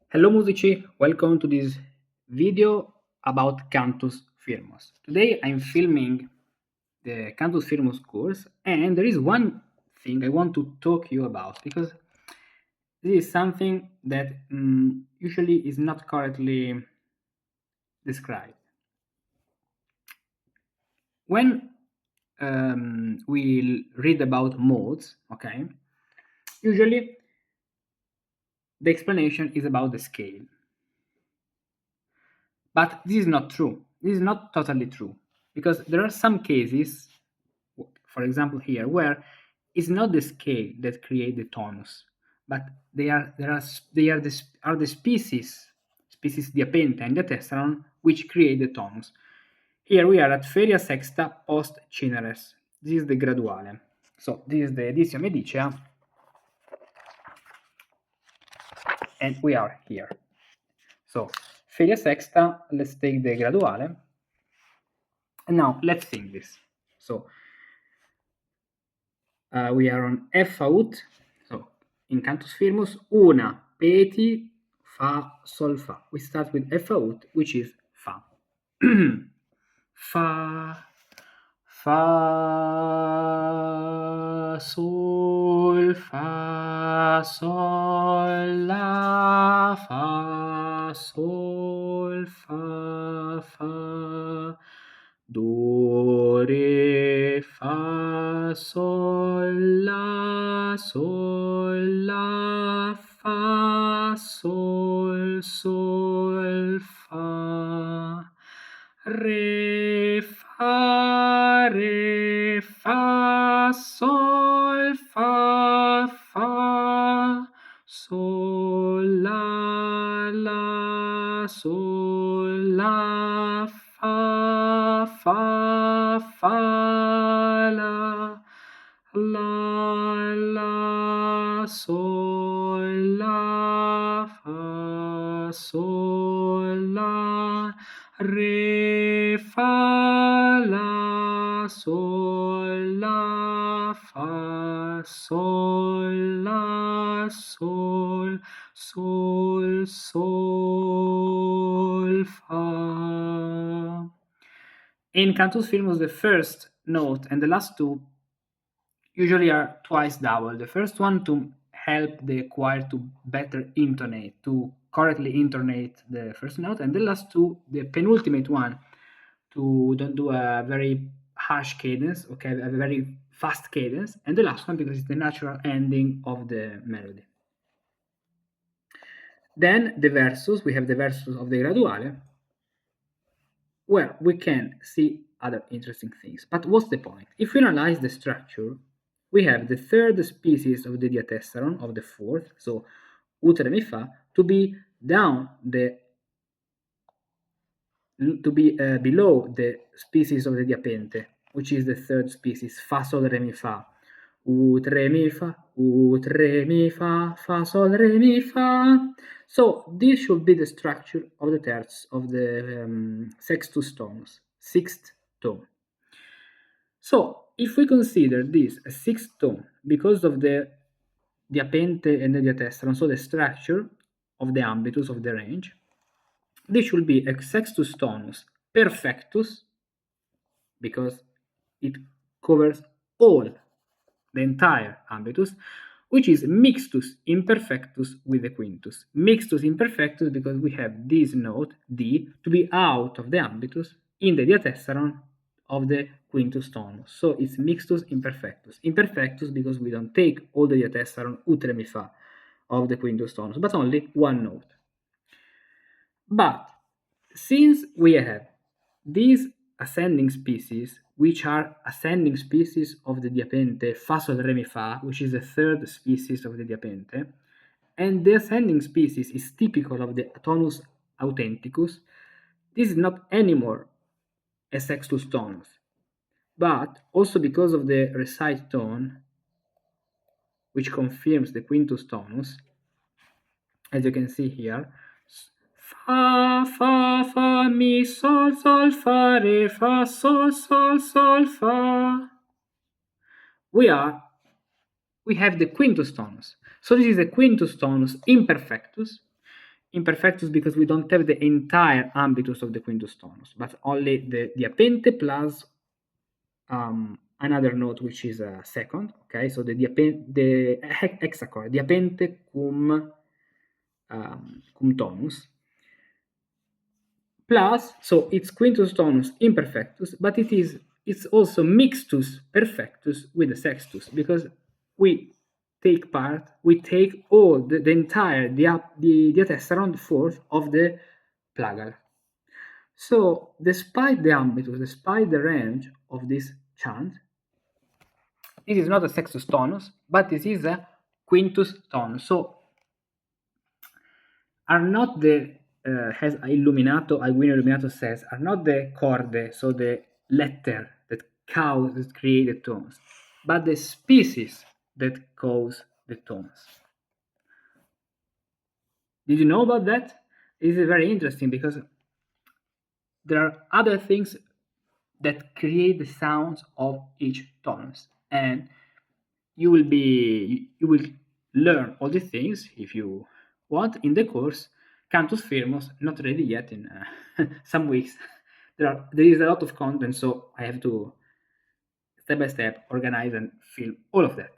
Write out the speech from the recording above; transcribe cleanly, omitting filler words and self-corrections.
Hello musici, welcome to this video about Cantus Firmus. Today I'm filming the Cantus Firmus course and there is one thing I want to talk you about because this is something that usually is not correctly described. When we read about modes, okay, usually the explanation is about the scale. But this is not true. This is not totally true because there are some cases, for example here, where it's not the scale that create the tonus, but they are the species diapente and diatessaron which create the tonus. Here we are at Feria sexta post Cineres. This is the Graduale. So this is the Editio Medicea, and we are here. So Feria sexta, let's take the Graduale. And now let's sing this. So we are on F out. So in Cantus Firmus, una, petij, fa, sol, fa. We start with F out, which is fa. Fa, fa, sol, la, fa, sol, fa, do, re, fa, sol, la, fa, sol, fa, re, fa, sol, fa, sol, la, sol, la, fa, la, sol, la, fa, sol, la, re, fa, la, sol, la, fa, sol, la, sol, fa. In Cantus Firmus, the first note and the last two usually are twice double. The first one to help the choir to better intonate, to correctly intonate the first note, and the last two, the penultimate one, to don't do a very harsh cadence, okay, a very fast cadence, and the last one because it's the natural ending of the melody. Then the versus, we have the versus of the Graduale, where we can see other interesting things. But what's the point? If we analyze the structure, we have the third species of the diatessaron of the fourth, so ut re mi fa, to be down the below the species of the diapente, which is the third species, fa sol re mi fa. Ut re mi fa, fa sol re mi fa. So this should be the structure of the terz of the sextus tonus, sixth tone. So if we consider this a sixth tone because of the diapente and the diatessaron, so the structure of the ambitus of the range, this should be a sextus tonus perfectus because it covers all the entire ambitus, which is mixtus imperfectus with the quintus. Mixtus imperfectus because we have this note D to be out of the ambitus in the diatessaron of the quintus tonus. So it's mixtus imperfectus. Imperfectus because we don't take all the diatessaron ut re mi fa of the quintus tonus, but only one note. But since we have these ascending species, which are ascending species of the diapente fa sol re mi fa, which is the third species of the diapente, and the ascending species is typical of the tonus authenticus, this is not anymore a sextus tonus, but also because of the recite tone, which confirms the quintus tonus, as you can see here, fa, fa, mi, sol, fa, re, fa, sol, fa. We have the quintus tonus. So this is the quintus tonus imperfectus, imperfectus because we don't have the entire ambitus of the quintus tonus, but only the diapente plus another note which is a second. Okay, so the hexachord, diapente cum tonus, plus, so it's quintus tonus imperfectus, but it's also mixtus perfectus with the sextus, because we take all the entire diatessaron fourth of the plagal. So despite the ambitus, despite the range of this chant, this is not a sextus tonus, but this is a quintus tonus. So are not the as Illuminato, Alguino Illuminato says, are not the chorde, so the letter that create the tones, but the species that cause the tones. Did you know about that? This is very interesting because there are other things that create the sounds of each tonus, and you will learn all these things if you want in the course Cantus Firmus, not ready yet in some weeks. There is a lot of content, so I have to step by step organize and fill all of that.